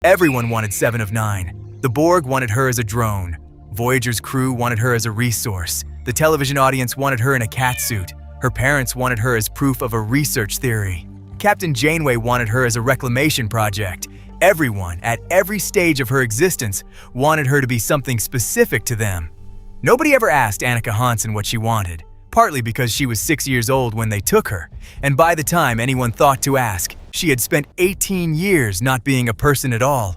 Everyone wanted Seven of Nine. The Borg wanted her as a drone. Voyager's crew wanted her as a resource. The television audience wanted her in a catsuit. Her parents wanted her as proof of a research theory. Captain Janeway wanted her as a reclamation project. Everyone, at every stage of her existence, wanted her to be something specific to them. Nobody ever asked Annika Hansen what she wanted, partly because she was 6 years old when they took her, and by the time anyone thought to ask, she had spent 18 years not being a person at all.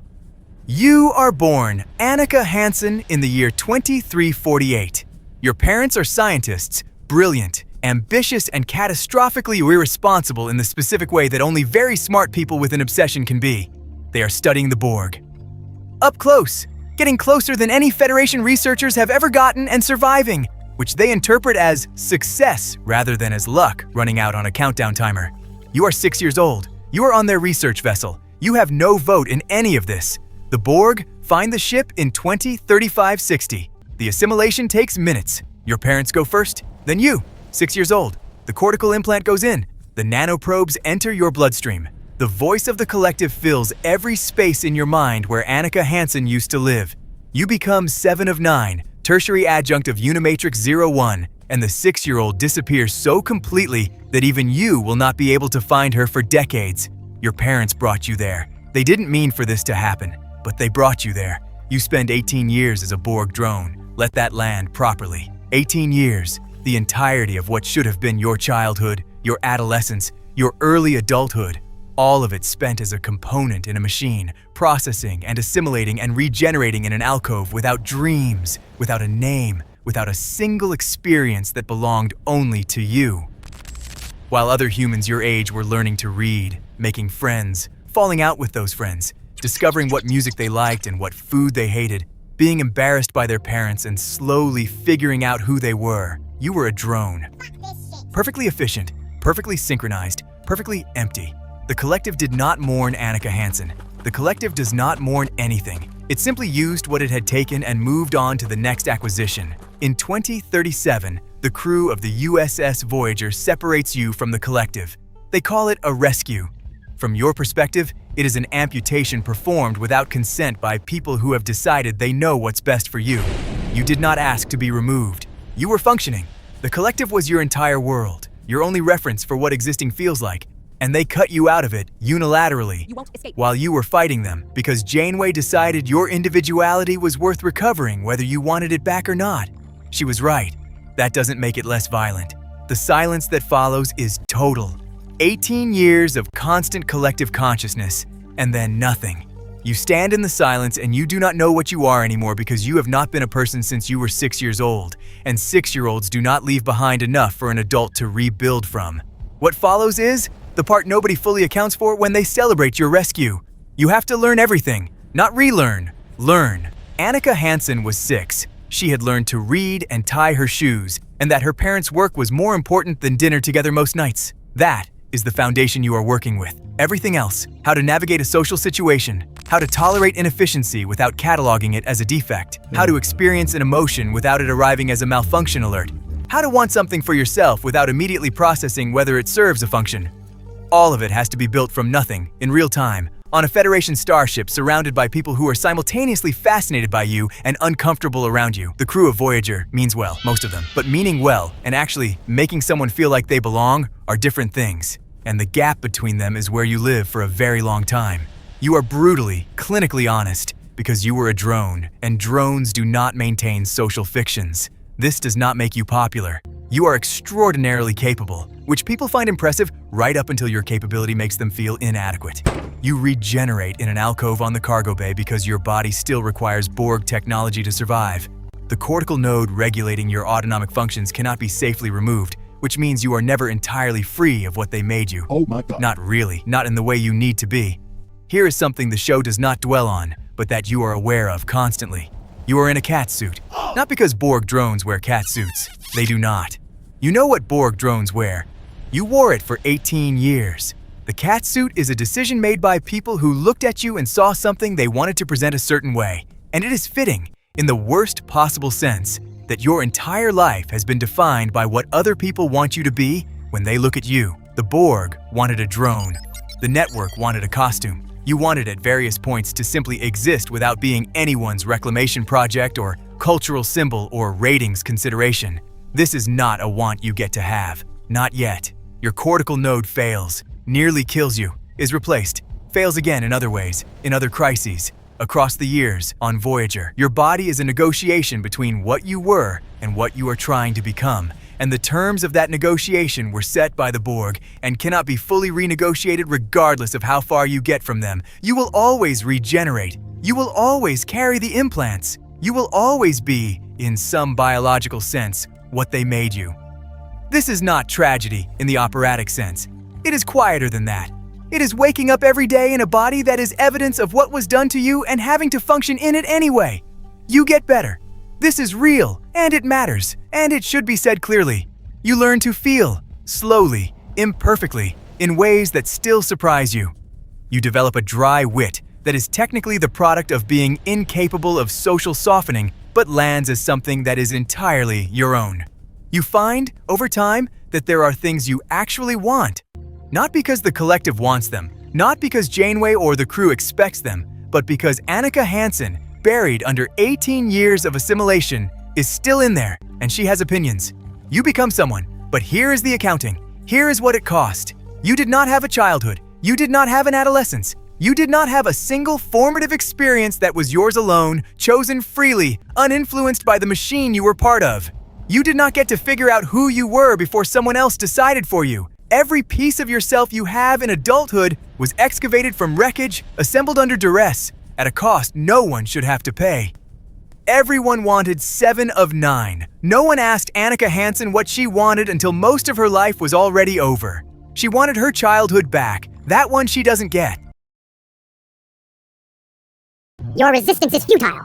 You are born Annika Hansen in the year 2348. Your parents are scientists, brilliant, ambitious, and catastrophically irresponsible in the specific way that only very smart people with an obsession can be. They are studying the Borg. Up close, getting closer than any Federation researchers have ever gotten and surviving, which they interpret as success rather than as luck running out on a countdown timer. You are 6 years old. You are on their research vessel. You have no vote in any of this. The Borg find the ship in 2035-60. The assimilation takes minutes. Your parents go first, then you, 6 years old. The cortical implant goes in. The nanoprobes enter your bloodstream. The voice of the collective fills every space in your mind where Annika Hansen used to live. You become 7 of 9, tertiary adjunct of Unimatrix 01, and the 6-year-old disappears so completely that even you will not be able to find her for decades. Your parents brought you there. They didn't mean for this to happen, but they brought you there. You spend 18 years as a Borg drone. Let that land properly. 18 years, the entirety of what should have been your childhood, your adolescence, your early adulthood. All of it spent as a component in a machine, processing and assimilating and regenerating in an alcove without dreams, without a name, without a single experience that belonged only to you. While other humans your age were learning to read, making friends, falling out with those friends, discovering what music they liked and what food they hated, being embarrassed by their parents and slowly figuring out who they were, you were a drone. Perfectly efficient, perfectly synchronized, perfectly empty. The collective did not mourn Annika Hansen. The collective does not mourn anything. It simply used what it had taken and moved on to the next acquisition. In 2037, the crew of the USS Voyager separates you from the collective. They call it a rescue. From your perspective, it is an amputation performed without consent by people who have decided they know what's best for you. You did not ask to be removed. You were functioning. The collective was your entire world, your only reference for what existing feels like. And they cut you out of it unilaterally while you were fighting them because Janeway decided your individuality was worth recovering whether you wanted it back or not. She was right. That doesn't make it less violent. The silence that follows is total. 18 years of constant collective consciousness, and then nothing. You stand in the silence and you do not know what you are anymore because you have not been a person since you were 6 years old, and 6-year-olds do not leave behind enough for an adult to rebuild from. What follows is the part nobody fully accounts for when they celebrate your rescue. You have to learn everything, not relearn. Learn. Annika Hansen was 6. She had learned to read and tie her shoes, and that her parents' work was more important than dinner together most nights. That is the foundation you are working with. Everything else, how to navigate a social situation, how to tolerate inefficiency without cataloging it as a defect, how to experience an emotion without it arriving as a malfunction alert, how to want something for yourself without immediately processing whether it serves a function. All of it has to be built from nothing, in real time, on a Federation starship surrounded by people who are simultaneously fascinated by you and uncomfortable around you. The crew of Voyager means well, most of them, but meaning well and actually making someone feel like they belong are different things. And the gap between them is where you live for a very long time. You are brutally, clinically honest because you were a drone, and drones do not maintain social fictions. This does not make you popular. You are extraordinarily capable, which people find impressive right up until your capability makes them feel inadequate. You regenerate in an alcove on the cargo bay because your body still requires Borg technology to survive. The cortical node regulating your autonomic functions cannot be safely removed, which means you are never entirely free of what they made you. Oh my God. Not really, not in the way you need to be. Here is something the show does not dwell on, but that you are aware of constantly. You are in a cat suit. Not because Borg drones wear cat suits. They do not. You know what Borg drones wear. You wore it for 18 years. The cat suit is a decision made by people who looked at you and saw something they wanted to present a certain way. And it is fitting, in the worst possible sense, that your entire life has been defined by what other people want you to be when they look at you. The Borg wanted a drone. The network wanted a costume. You wanted at various points to simply exist without being anyone's reclamation project or cultural symbol or ratings consideration. This is not a want you get to have. Not yet. Your cortical node fails, nearly kills you, is replaced, fails again in other ways, in other crises. Across the years, on Voyager, your body is a negotiation between what you were and what you are trying to become, and the terms of that negotiation were set by the Borg and cannot be fully renegotiated regardless of how far you get from them. You will always regenerate. You will always carry the implants. You will always be, in some biological sense, what they made you. This is not tragedy in the operatic sense. It is quieter than that. It is waking up every day in a body that is evidence of what was done to you and having to function in it anyway. You get better. This is real, and it matters, and it should be said clearly. You learn to feel, slowly, imperfectly, in ways that still surprise you. You develop a dry wit that is technically the product of being incapable of social softening, but lands as something that is entirely your own. You find, over time, that there are things you actually want. Not because the collective wants them, not because Janeway or the crew expects them, but because Annika Hansen, buried under 18 years of assimilation, is still in there, and she has opinions. You become someone, but here is the accounting. Here is what it cost. You did not have a childhood. You did not have an adolescence. You did not have a single formative experience that was yours alone, chosen freely, uninfluenced by the machine you were part of. You did not get to figure out who you were before someone else decided for you. Every piece of yourself you have in adulthood was excavated from wreckage, assembled under duress, at a cost no one should have to pay. Everyone wanted 7 of 9. No one asked Annika Hansen what she wanted until most of her life was already over. She wanted her childhood back, that one she doesn't get. Your resistance is futile.